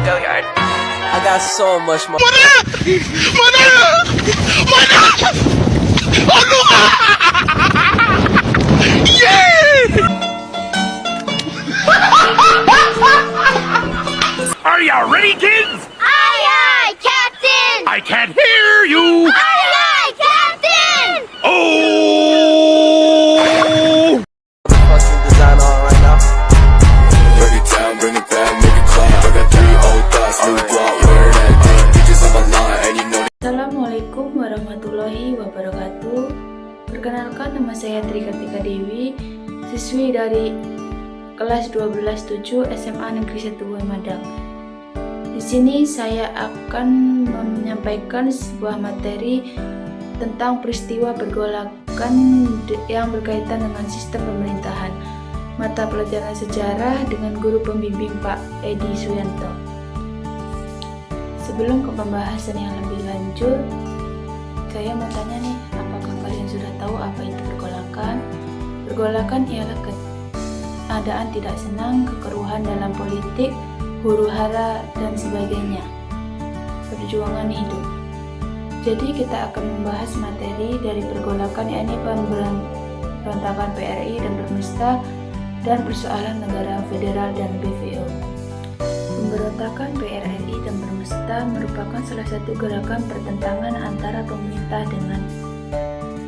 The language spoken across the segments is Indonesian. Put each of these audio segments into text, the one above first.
I got so much more. Are you ready, kids? Aye, aye, Captain! I can't hear you. Aye, aye, Captain! Oh! Fucking design on right now. Break it down, bring it back, make it clap. I got 3 old thoughts, new block, where that thing. Bitches on my line, and you know. Assalamualaikum warahmatullahi wabarakatuh. Perkenalkan, nama saya Tri Kartika Dewi, siswi dari kelas 12-7 SMA Negeri 1 Buah Madang. Di sini saya akan menyampaikan sebuah materi tentang peristiwa pergolakan yang berkaitan dengan sistem pemerintahan. Mata pelajaran sejarah dengan guru pembimbing Pak Edi Suyanto. Sebelum ke pembahasan yang lebih lanjut, saya mau tanya nih, apakah kalian sudah tahu apa itu pergolakan? Pergolakan ialah keadaan tidak senang, kekeruhan dalam politik, huru-hara, dan sebagainya. Perjuangan hidup. Jadi kita akan membahas materi dari pergolakan, yakni pemberontakan PRI dan Bermesta dan persoalan negara federal dan BVO. Pemberontakan PRRI dan Bermesta merupakan salah satu gerakan pertentangan antara pemerintah dengan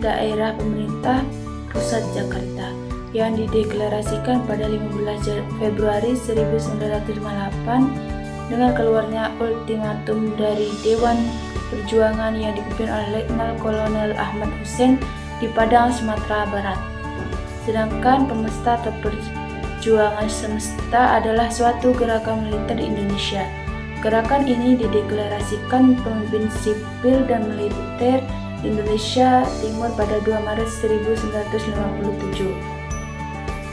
daerah pemerintah pusat Jakarta yang dideklarasikan pada 15 Februari 1958 dengan keluarnya ultimatum dari Dewan Perjuangan yang dipimpin oleh Letnan Kolonel Ahmad Hussein di Padang, Sumatera Barat. Sedangkan Pemesta atau Perjuangan Semesta adalah suatu gerakan militer di Indonesia. Gerakan ini dideklarasikan pemimpin sipil dan militer Indonesia Timur pada 2 Maret 1957.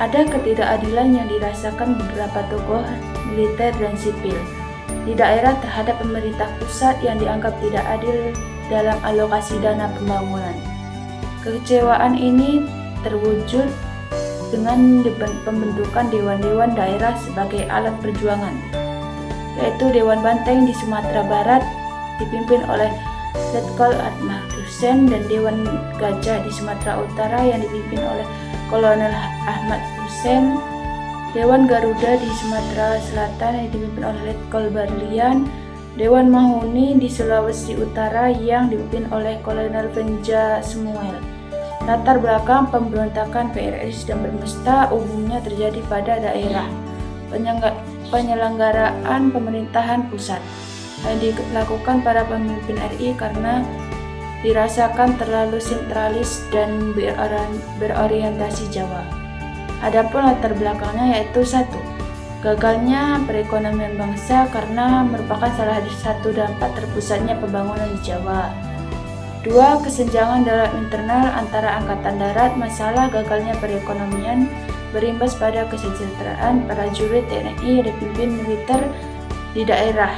Ada ketidakadilan yang dirasakan beberapa tokoh militer dan sipil di daerah terhadap pemerintah pusat yang dianggap tidak adil dalam alokasi dana pembangunan. Kekecewaan ini terwujud dengan pembentukan dewan-dewan daerah sebagai alat perjuangan, yaitu Dewan Banteng di Sumatera Barat dipimpin oleh Letkol Ahmad Hussein dan Dewan Gajah di Sumatera Utara yang dipimpin oleh Kolonel Ahmad Hussein, Dewan Garuda di Sumatera Selatan yang dipimpin oleh Letkol Barlian, Dewan Mahuni di Sulawesi Utara yang dipimpin oleh Kolonel Venja Samuel. Latar belakang pemberontakan PRRI dan Bermesta umumnya terjadi pada daerah penyelenggaraan pemerintahan pusat yang dilakukan para pemimpin RI karena dirasakan terlalu sentralis dan berorientasi Jawa. Adapun latar belakangnya yaitu 1. Gagalnya perekonomian bangsa karena merupakan salah satu dampak terpusatnya pembangunan di Jawa. 2. Kesenjangan dalam internal antara angkatan darat. Masalah gagalnya perekonomian berimbas pada kesejahteraan prajurit TNI yang dipimpin militer di daerah.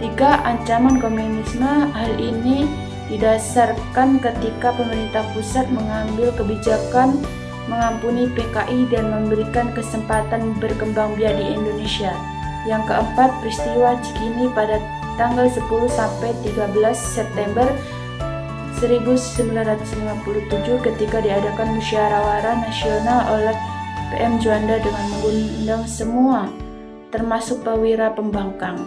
3. Ancaman komunisme. Hal ini didasarkan ketika pemerintah pusat mengambil kebijakan mengampuni PKI dan memberikan kesempatan berkembang biak di Indonesia. Yang keempat, peristiwa Cikini pada tanggal 10 sampai 13 September 1957 ketika diadakan musyawarah nasional oleh PM Juanda dengan mengundang semua, termasuk perwira pembangkang.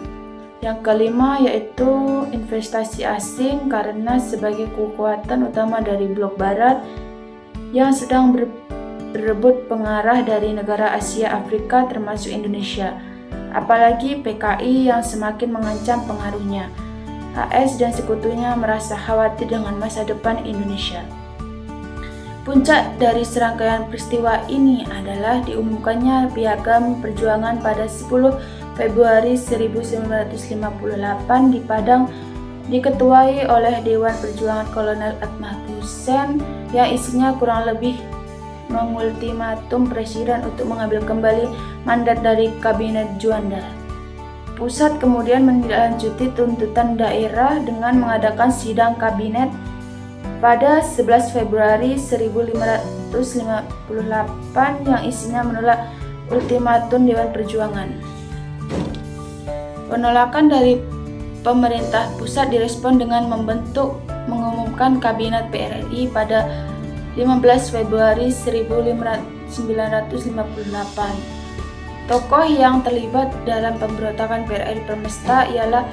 Yang kelima yaitu investasi asing karena sebagai kekuatan utama dari blok barat yang sedang berebut pengarah dari negara Asia Afrika termasuk Indonesia, apalagi PKI yang semakin mengancam pengaruhnya. AS dan sekutunya merasa khawatir dengan masa depan Indonesia. Puncak dari serangkaian peristiwa ini adalah diumumkannya Piagam Perjuangan pada 10 Februari 1958 di Padang, diketuai oleh Dewan Perjuangan Kolonel Ahmad Hussein yang isinya kurang lebih mengultimatum presiden untuk mengambil kembali mandat dari Kabinet Juanda. Pusat kemudian menindaklanjuti tuntutan daerah dengan mengadakan sidang kabinet pada 11 Februari 1558 yang isinya menolak ultimatum Dewan Perjuangan. Penolakan dari pemerintah pusat direspon dengan mengumumkan Kabinet PRRI pada 15 Februari 1958. Tokoh yang terlibat dalam pemberontakan PRRI Permesta ialah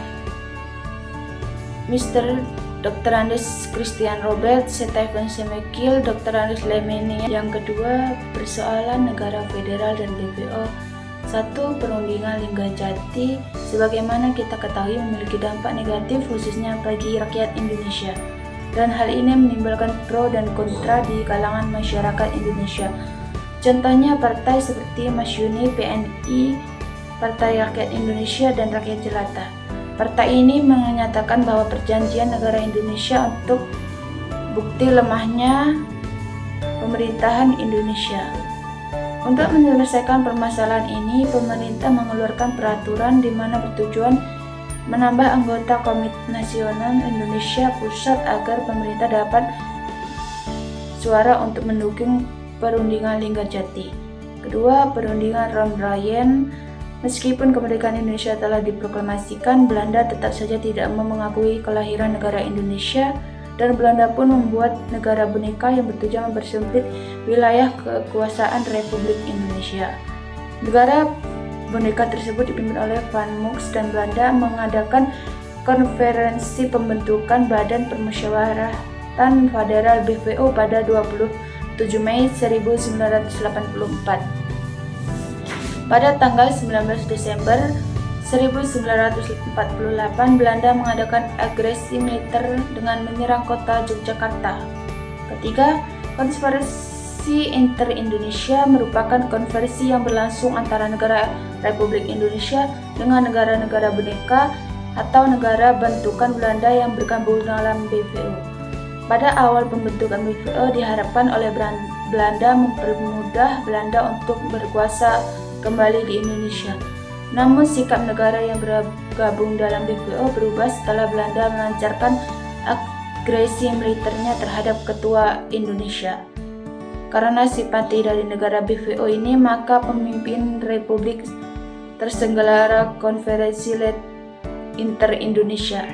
Mr. Dr. Andes Christian Robert, Stephen Semekil, Dr. Andes Lemenia. Yang kedua, persoalan negara federal dan BPO. 1. Perundingan Linggajati sebagaimana kita ketahui memiliki dampak negatif khususnya bagi rakyat Indonesia, dan hal ini menimbulkan pro dan kontra di kalangan masyarakat Indonesia. Contohnya partai seperti Masyuni, PNI, Partai Rakyat Indonesia, dan Rakyat Jelata. Partai ini menyatakan bahwa perjanjian negara Indonesia untuk bukti lemahnya pemerintahan Indonesia. Untuk menyelesaikan permasalahan ini, pemerintah mengeluarkan peraturan di mana bertujuan menambah anggota Komite Nasional Indonesia Pusat agar pemerintah dapat suara untuk mendukung perundingan Linggajati. Kedua, perundingan Ron-Ryan. Meskipun kemerdekaan Indonesia telah diproklamasikan, Belanda tetap saja tidak mau mengakui kelahiran negara Indonesia, dan Belanda pun membuat negara boneka yang bertujuan mempersempit wilayah kekuasaan Republik Indonesia. Negara boneka tersebut dipimpin oleh Van Mux, dan Belanda mengadakan konferensi pembentukan Badan Permusyawaratan Federal BPO pada 27 Mei 1984. Pada tanggal 19 Desember 1948, Belanda mengadakan agresi militer dengan menyerang kota Yogyakarta. Ketiga, Konferensi Inter-Indonesia merupakan konferensi yang berlangsung antara negara Republik Indonesia dengan negara-negara boneka atau negara bentukan Belanda yang bergabung dalam BPO. Pada awal pembentukan BPO diharapkan oleh Belanda mempermudah Belanda untuk berkuasa kembali di Indonesia. Namun sikap negara yang bergabung dalam BPO berubah setelah Belanda melancarkan agresi militernya terhadap ketua Indonesia. Karena simpati dari negara BPO ini, maka pemimpin Republik terselenggara konferensi Inter-Indonesia.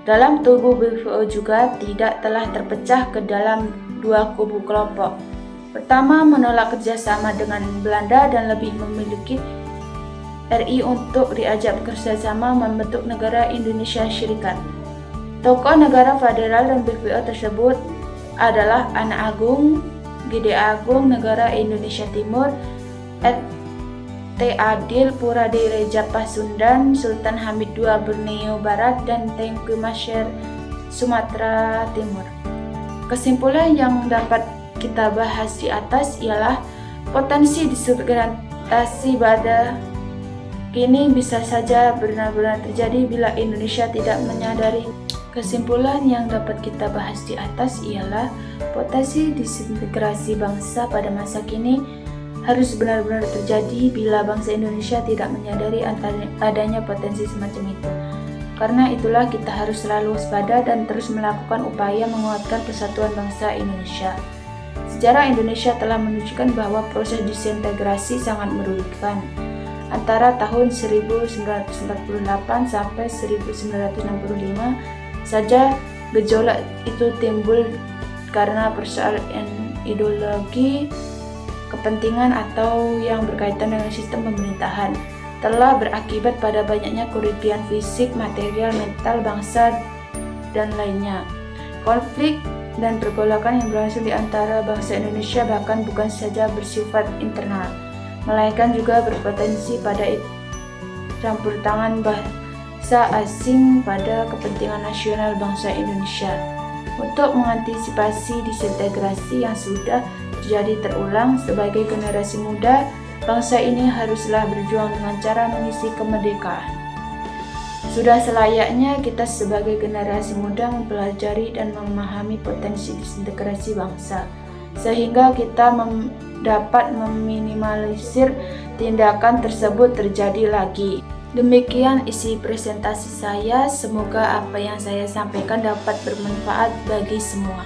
Dalam tubuh BPO juga telah terpecah ke dalam dua kubu kelompok. Pertama, menolak kerjasama dengan Belanda dan lebih memiliki RI untuk diajak kerjasama membentuk negara Indonesia Syarikat. Tokoh negara federal dan BPO tersebut adalah Anak Agung, Gede Agung Negara Indonesia Timur, RT Adil Purade Reja Pasundan, Sultan Hamid II Borneo Barat, dan Tengku Masyar Sumatera Timur. Kesimpulan yang dapat kita bahas di atas ialah potensi disintegrasi pada kini bisa saja benar-benar terjadi bila Indonesia tidak menyadari. Kesimpulan yang dapat kita bahas di atas ialah potensi disintegrasi bangsa pada masa kini harus benar-benar terjadi bila bangsa Indonesia tidak menyadari adanya potensi semacam itu. Karena itulah kita harus selalu waspada dan terus melakukan upaya menguatkan persatuan bangsa Indonesia. Sejarah Indonesia telah menunjukkan bahwa proses disintegrasi sangat merugikan. Antara tahun 1948 sampai 1965 saja gejolak itu timbul karena persoalan ideologi, kepentingan atau yang berkaitan dengan sistem pemerintahan, telah berakibat pada banyaknya kerugian fisik, material, mental bangsa dan lainnya. Konflik dan pergolakan yang berlangsung di antara bangsa Indonesia bahkan bukan saja bersifat internal, melainkan juga berpotensi pada campur tangan bangsa asing pada kepentingan nasional bangsa Indonesia. Untuk mengantisipasi disintegrasi yang sudah terjadi terulang, sebagai generasi muda, bangsa ini haruslah berjuang dengan cara mengisi kemerdekaan. Sudah selayaknya kita sebagai generasi muda mempelajari dan memahami potensi disintegrasi bangsa, sehingga kita dapat meminimalisir tindakan tersebut terjadi lagi. Demikian isi presentasi saya, semoga apa yang saya sampaikan dapat bermanfaat bagi semua.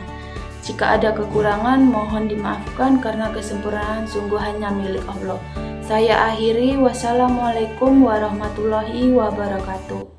Jika ada kekurangan, mohon dimaafkan karena kesempurnaan sungguh hanya milik Allah. Saya akhiri, wassalamualaikum warahmatullahi wabarakatuh.